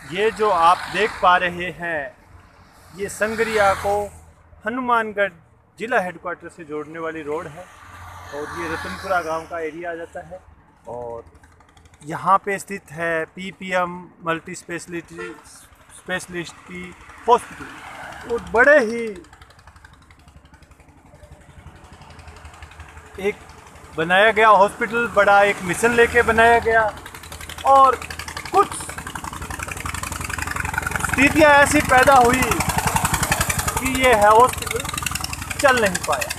ये जो आप देख पा रहे हैं, ये संगरिया को हनुमानगढ़ जिला हेडक्वार्टर से जोड़ने वाली रोड है और ये रतनपुरा गांव का एरिया आ जाता है। और यहाँ पे स्थित है पीपीएम मल्टी स्पेशलिटी हॉस्पिटल। और बड़े ही एक बनाया गया हॉस्पिटल, बड़ा एक मिशन लेके बनाया गया। और कुछ स्थितियाँ ऐसी पैदा हुई कि ये है हॉस्पिटल चल नहीं पाया।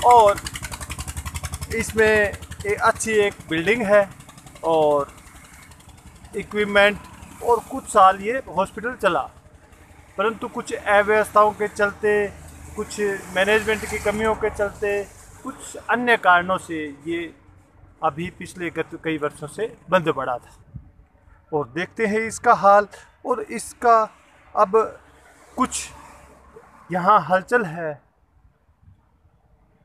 और इसमें एक बिल्डिंग है और इक्विपमेंट, और कुछ साल ये हॉस्पिटल चला, परंतु कुछ अव्यवस्थाओं के चलते, कुछ मैनेजमेंट की कमियों के चलते, कुछ अन्य कारणों से ये अभी पिछले कई वर्षों से बंद पड़ा था। और देखते हैं इसका हाल, और इसका अब कुछ यहाँ हलचल है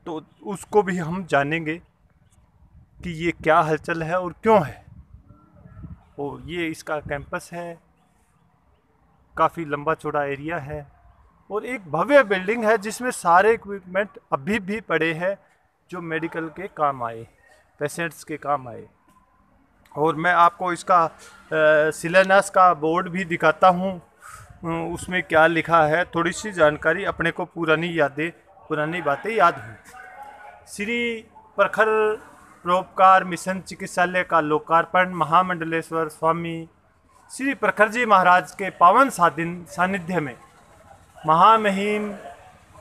तो उसको भी हम जानेंगे कि ये क्या हलचल है और क्यों है। और ये इसका कैंपस है, काफ़ी लंबा चौड़ा एरिया है और एक भव्य बिल्डिंग है जिसमें सारे इक्विपमेंट अभी भी पड़े हैं जो मेडिकल के काम आए, पेशेंट्स के काम आए। और मैं आपको इसका शिलान्यास का बोर्ड भी दिखाता हूँ, उसमें क्या लिखा है, थोड़ी सी जानकारी, अपने को पुरानी बातें याद हुई। श्री प्रखर परोपकार मिशन चिकित्सालय का लोकार्पण महामंडलेश्वर स्वामी श्री प्रखर जी महाराज के पावन सानिध्य में महामहिम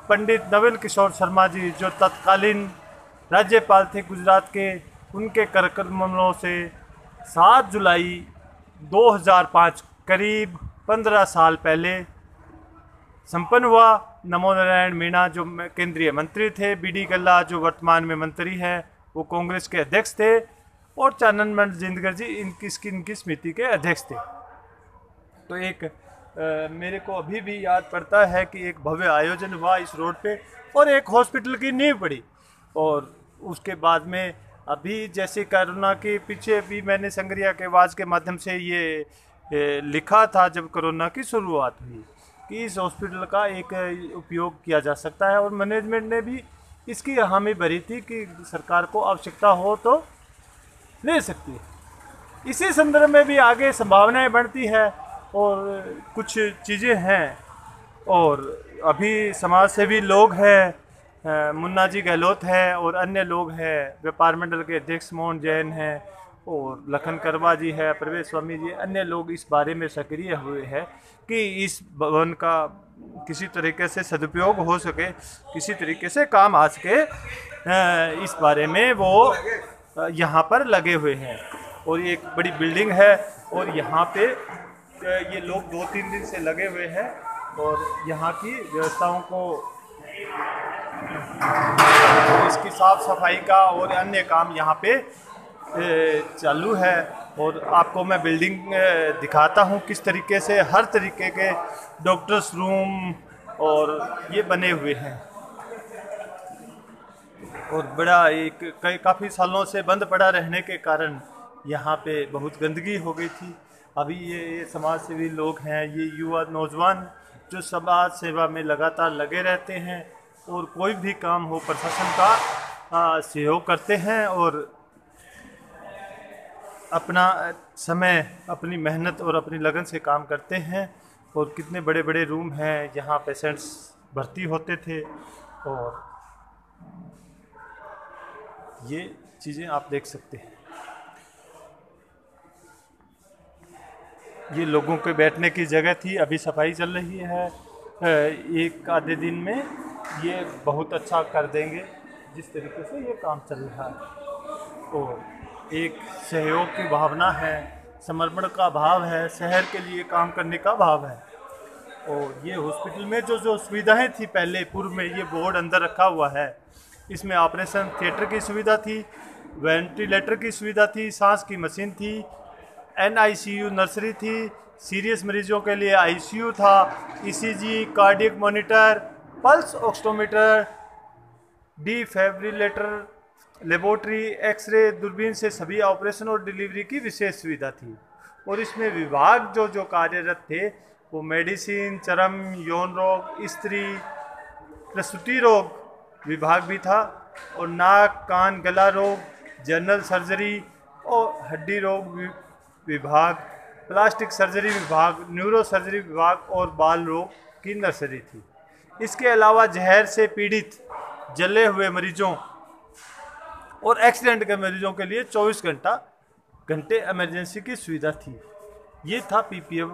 पंडित नवल किशोर शर्मा जी, जो तत्कालीन राज्यपाल थे गुजरात के, उनके करकमलों से 7 जुलाई 2005 करीब 15 साल पहले संपन्न हुआ। नमो नारायण मीणा जो केंद्रीय मंत्री थे, बीडी कल्ला जो वर्तमान में मंत्री हैं वो कांग्रेस के अध्यक्ष थे, और चाननमल जिंदगर जी इनकी समिति के अध्यक्ष थे। तो एक मेरे को अभी भी याद पड़ता है कि एक भव्य आयोजन हुआ इस रोड पे और एक हॉस्पिटल की नींव पड़ी। और उसके बाद में अभी जैसे कोरोना के पीछे भी मैंने संगरिया के आवाज़ के माध्यम से ये लिखा था जब कोरोना की शुरुआत हुई कि इस हॉस्पिटल का एक उपयोग किया जा सकता है, और मैनेजमेंट ने भी इसकी हामी भरी थी कि सरकार को आवश्यकता हो तो ले सकती है। इसी संदर्भ में भी आगे संभावनाएं बढ़ती है और कुछ चीज़ें हैं। और अभी समाज सेवी लोग हैं, मुन्ना जी गहलोत हैं और अन्य लोग हैं, व्यापार मंडल के अध्यक्ष मोहन जैन हैं और लखन करवा जी है, प्रवेश स्वामी जी, अन्य लोग इस बारे में सक्रिय हुए हैं कि इस भवन का किसी तरीके से सदुपयोग हो सके, किसी तरीके से काम आ सके, इस बारे में वो यहाँ पर लगे हुए हैं। और ये एक बड़ी बिल्डिंग है और यहाँ पे ये लोग 2-3 दिन से लगे हुए हैं और यहाँ की व्यवस्थाओं को, इसकी साफ सफाई का और अन्य काम यहाँ पे चालू है। और आपको मैं बिल्डिंग दिखाता हूँ किस तरीके से हर तरीके के डॉक्टर्स रूम और ये बने हुए हैं। और बड़ा एक काफ़ी सालों से बंद पड़ा रहने के कारण यहाँ पे बहुत गंदगी हो गई थी। अभी ये समाज सेवी लोग हैं, ये युवा नौजवान जो समाज सेवा में लगातार लगे रहते हैं और कोई भी काम हो प्रशासन का सहयोग करते हैं और अपना समय, अपनी मेहनत और अपनी लगन से काम करते हैं। और कितने बड़े बड़े रूम हैं, यहाँ पेशेंट्स भर्ती होते थे। और ये चीज़ें आप देख सकते हैं, ये लोगों के बैठने की जगह थी, अभी सफाई चल रही है। एक आधे दिन में ये बहुत अच्छा कर देंगे जिस तरीके से ये काम चल रहा है। और एक सहयोग की भावना है, समर्पण का भाव है, शहर के लिए काम करने का भाव है। और ये हॉस्पिटल में जो सुविधाएं थी पहले पूर्व में, ये बोर्ड अंदर रखा हुआ है। इसमें ऑपरेशन थिएटर की सुविधा थी, वेंटिलेटर की सुविधा थी, सांस की मशीन थी, NICU नर्सरी थी, सीरियस मरीजों के लिए ICU था, ECG, cardiac monitor, pulse oximeter, defibrillator, laboratory, x ray, दूरबीन से सभी ऑपरेशन और डिलीवरी की विशेष सुविधा थी। और इसमें विभाग जो जो कार्यरत थे वो मेडिसिन, चर्म, यौन रोग, स्त्री, प्रसूति रोग विभाग भी था, और नाक, कान, गला रोग, जनरल सर्जरी और हड्डी रोग विभाग, प्लास्टिक सर्जरी विभाग, न्यूरो सर्जरी विभाग और बाल रोग की नर्सरी थी। इसके अलावा जहर से पीड़ित जले हुए मरीजों और एक्सीडेंट के मरीजों के लिए 24 घंटे इमरजेंसी की सुविधा थी। ये था पीपीएम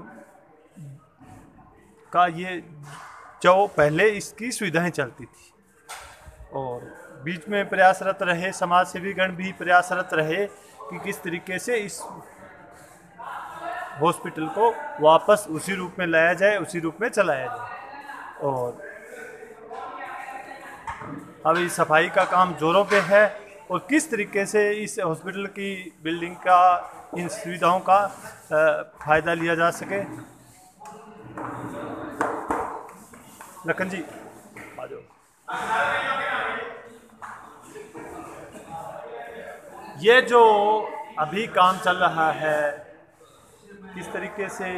का ये जो पहले इसकी सुविधाएं चलती थी। और बीच में प्रयासरत रहे समाज सेवी गण भी प्रयासरत रहे कि किस तरीके से इस हॉस्पिटल को वापस उसी रूप में लाया जाए, उसी रूप में चलाया जाए। और अभी सफाई का काम जोरों पे है और किस तरीके से इस हॉस्पिटल की बिल्डिंग का, इन सुविधाओं का फायदा लिया जा सके। लखन जी आ जाओ। ये जो अभी काम चल रहा है, किस तरीके से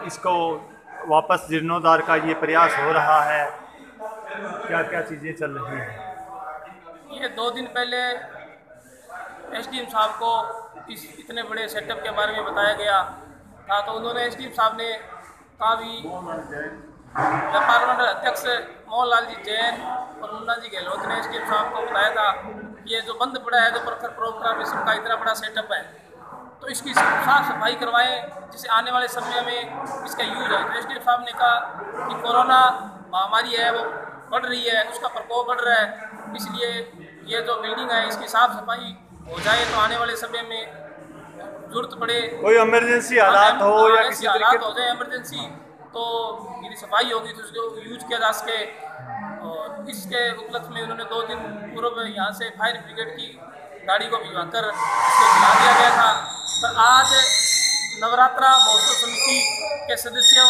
इसको वापस जीर्णोद्धार का ये प्रयास हो रहा है, क्या क्या चीज़ें चल रही हैं? ये 2 दिन पहले एसडीएम साहब को इस इतने बड़े सेटअप के बारे में बताया गया था, तो उन्होंने एसडीएम साहब ने काफ़ी डिपार्टमेंट अध्यक्ष मोहनलाल जी जैन और मुन्ना जी गहलोत ने एसडीएम साहब को बताया था कि ये जो बंद पड़ा है, जो प्रखर प्रोग्राम इसम का इतना बड़ा सेटअप है, तो इसकी साफ सफाई करवाएं जिससे आने वाले समय में इसका यूज है। तो एसडीएम साहब ने कहा कि कोरोना महामारी है वो बढ़ रही है, उसका प्रकोप बढ़ रहा है, इसलिए ये जो बिल्डिंग है इसकी साफ सफाई हो जाए तो आने वाले समय में जरूरत पड़े, कोई इमरजेंसी हालात हो या किसी हालात हो जाए इमरजेंसी, तो यदि सफाई होगी तो उसको यूज किया जा सके। और इसके उपलक्ष्य में उन्होंने 2 दिन पूर्व यहाँ से फायर ब्रिगेड की गाड़ी को भिजवाकर इसको चला दिया गया था। पर आज नवरात्रा महोत्सव समिति के सदस्यों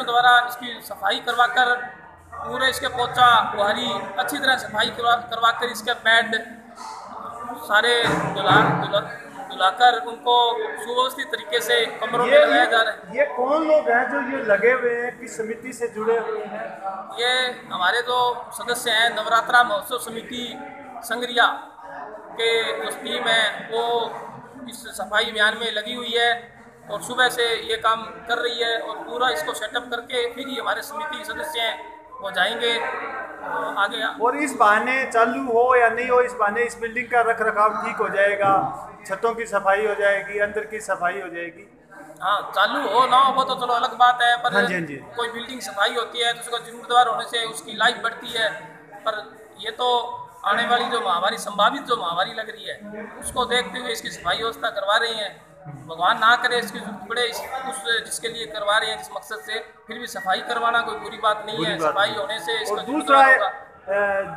द्वारा इसकी सफाई करवाकर पूरे इसके पोचा बुहारी अच्छी तरह सफाई करवाकर इसके बेड सारे धुलाकर उनको सुव्यवस्थित तरीके से कमरों में लगाया जा रहा है। ये कौन लोग हैं जो ये लगे हुए हैं, किस समिति से जुड़े हुए हैं? ये हमारे जो सदस्य हैं नवरात्रा महोत्सव समिति संगरिया के जो टीम है वो इस सफाई अभियान में लगी हुई है और सुबह से ये काम कर रही है और पूरा इसको सेटअप करके फिर ही हमारे समिति सदस्य हैं वो जाएंगे आगे। और इस बहाने चालू हो या नहीं हो, इस बहाने इस बिल्डिंग का रख रखाव ठीक हो जाएगा, छतों की सफाई हो जाएगी, अंदर की सफाई हो जाएगी। हाँ, चालू हो ना हो वो तो चलो अलग बात है, पर हाँ जी, हाँ जी। कोई बिल्डिंग सफाई होती है तो उसका जिम्मेदार होने से उसकी लाइफ बढ़ती है। पर ये तो आने वाली जो महामारी, संभावित जो महामारी लग रही है, उसको देखते हुए इसकी सफाई व्यवस्था करवा रही हैं। भगवान ना करे इसकी जरूरत पड़े उस जिसके लिए करवा रहे हैं, जिस मकसद से, फिर भी सफाई करवाना कोई बुरी बात नहीं है। सफाई होने से इसका दूसरा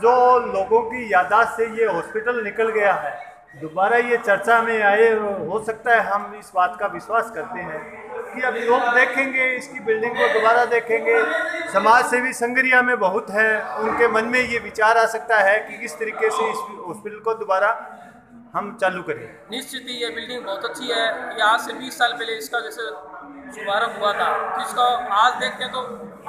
जो लोगों की याददाश्त से ये हॉस्पिटल निकल गया है, दोबारा ये चर्चा में आए, हो सकता है हम इस बात का विश्वास करते हैं कि अब लोग देखेंगे, इसकी बिल्डिंग को दोबारा देखेंगे। समाज सेवी संगरिया में बहुत है, उनके मन में ये विचार आ सकता है कि किस तरीके से इस हॉस्पिटल को दोबारा हम चालू करें। निश्चित ही ये बिल्डिंग बहुत अच्छी है। ये आज से 20 साल पहले इसका जैसे शुभारंभ हुआ था, इसको आज देखते हैं तो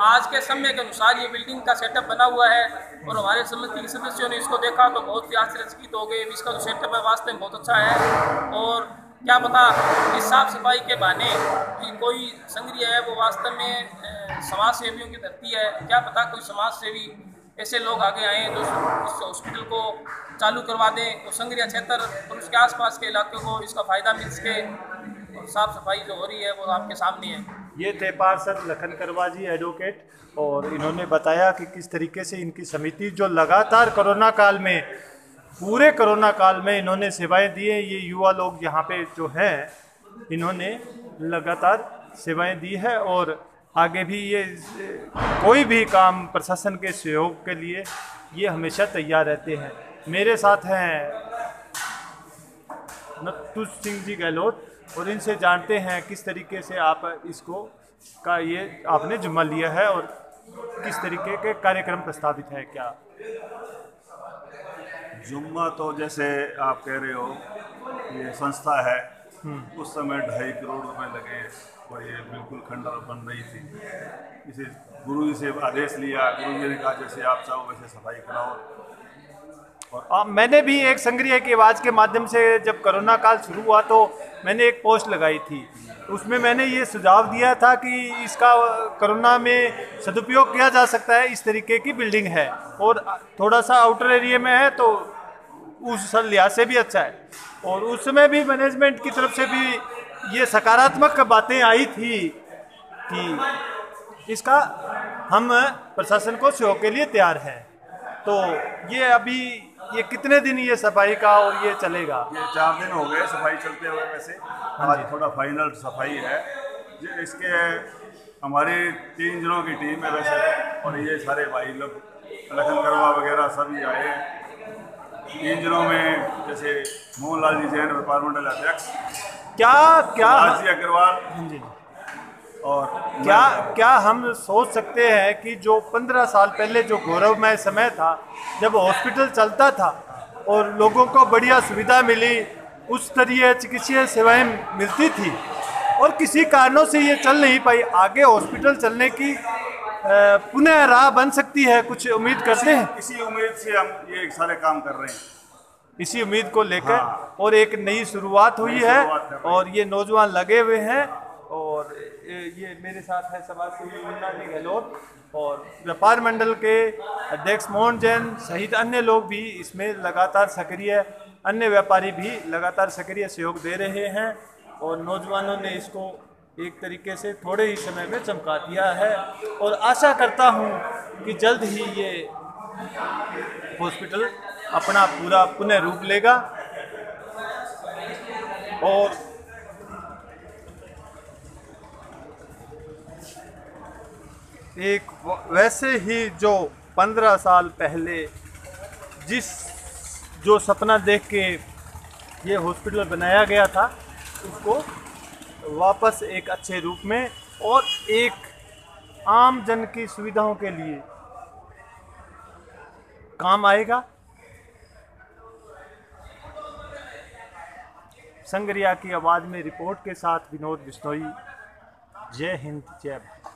आज के समय के अनुसार ये बिल्डिंग का सेटअप बना हुआ है और हमारे समिति के सदस्यों ने इसको देखा तो बहुत ही आश्चर्यचकित हो गए। इसका जो सेटअप है वास्तव में बहुत अच्छा है और क्या पता इस साफ सफाई के बहाने कि कोई संगरिया है वो वास्तव में समाज सेवियों की धरती है। क्या पता कोई समाज सेवी ऐसे लोग आगे आए जो इस हॉस्पिटल को चालू करवा दें और संगरिया क्षेत्र और उसके आसपास के इलाकों को इसका फ़ायदा मिल सके। और साफ़ सफाई जो हो रही है वो आपके सामने है। ये थे पार्षद लखन करवा जी, एडवोकेट, और इन्होंने बताया कि किस तरीके से इनकी समिति जो लगातार कोरोना काल में, पूरे कोरोना काल में इन्होंने सेवाएं दी हैं। ये युवा लोग यहाँ पे जो हैं इन्होंने लगातार सेवाएं दी है और आगे भी ये कोई भी काम प्रशासन के सहयोग के लिए ये हमेशा तैयार रहते हैं। मेरे साथ हैं नत्थु सिंह जी गहलोत और इनसे जानते हैं किस तरीके से आप इसको का ये आपने जिम्मा लिया है और किस तरीके के कार्यक्रम प्रस्तावित है। क्या जुम्मा तो जैसे आप कह रहे हो ये संस्था है, उस समय 2.5 करोड़ रुपए लगे और ये बिल्कुल खंडर बन रही थी। इसे गुरु जी से आदेश लिया, गुरु जी ने कहा जैसे आप चाहो वैसे सफाई कराओ। और मैंने भी एक संग्रिया की आवाज़ के माध्यम से जब कोरोना काल शुरू हुआ तो मैंने एक पोस्ट लगाई थी, उसमें मैंने ये सुझाव दिया था कि इसका कोरोना में सदुपयोग किया जा सकता है। इस तरीके की बिल्डिंग है और थोड़ा सा आउटर एरिया में है तो उस लिहाज से भी अच्छा है। और उस समय भी मैनेजमेंट की तरफ से भी ये सकारात्मक बातें आई थी कि इसका हम प्रशासन को सहयोग के लिए तैयार हैं। तो ये अभी ये कितने दिन ये सफाई का और ये चलेगा? ये 4 दिन हो गए सफाई चलते हुए। वैसे आज थोड़ा फाइनल सफाई है। इसके हमारी 3 जनों की टीम है वैसे, और ये सारे भाई लोग लखन करवा वगैरह सभी आए हैं। 3 दिनों में जैसे मोहनलाल जी जैन व्यापार मंडल अध्यक्ष, क्या जी अग्रवाल, जी और क्या हम सोच सकते हैं कि जो 15 साल पहले जो गौरवमय समय था जब हॉस्पिटल चलता था और लोगों को बढ़िया सुविधा मिली, उस तरह चिकित्सीय सेवाएं मिलती थी, और किसी कारणों से ये चल नहीं पाई, आगे हॉस्पिटल चलने की पुनः राह बन सकती है, कुछ उम्मीद करते हैं? इसी उम्मीद से हम ये सारे काम कर रहे हैं, इसी उम्मीद को लेकर। हाँ। और एक नई शुरुआत हुई है शुरुआत और ये नौजवान लगे हुए हैं। और ये मेरे साथ है समाज सेवी मुन्ना जी गहलोत और व्यापार मंडल के अध्यक्ष मोहन जैन सहित अन्य लोग भी इसमें लगातार सक्रिय, अन्य व्यापारी भी लगातार सक्रिय सहयोग दे रहे हैं। और नौजवानों ने इसको एक तरीके से थोड़े ही समय में चमका दिया है और आशा करता हूँ कि जल्द ही ये हॉस्पिटल अपना पूरा पुनः रूप लेगा। और एक वैसे ही जो 15 साल पहले जो सपना देख के ये हॉस्पिटल बनाया गया था, उसको वापस एक अच्छे रूप में और एक आम जन की सुविधाओं के लिए काम आएगा। संग्रिया की आवाज़ में रिपोर्ट के साथ विनोद बिश्नोई। जय हिंद, जय भारत।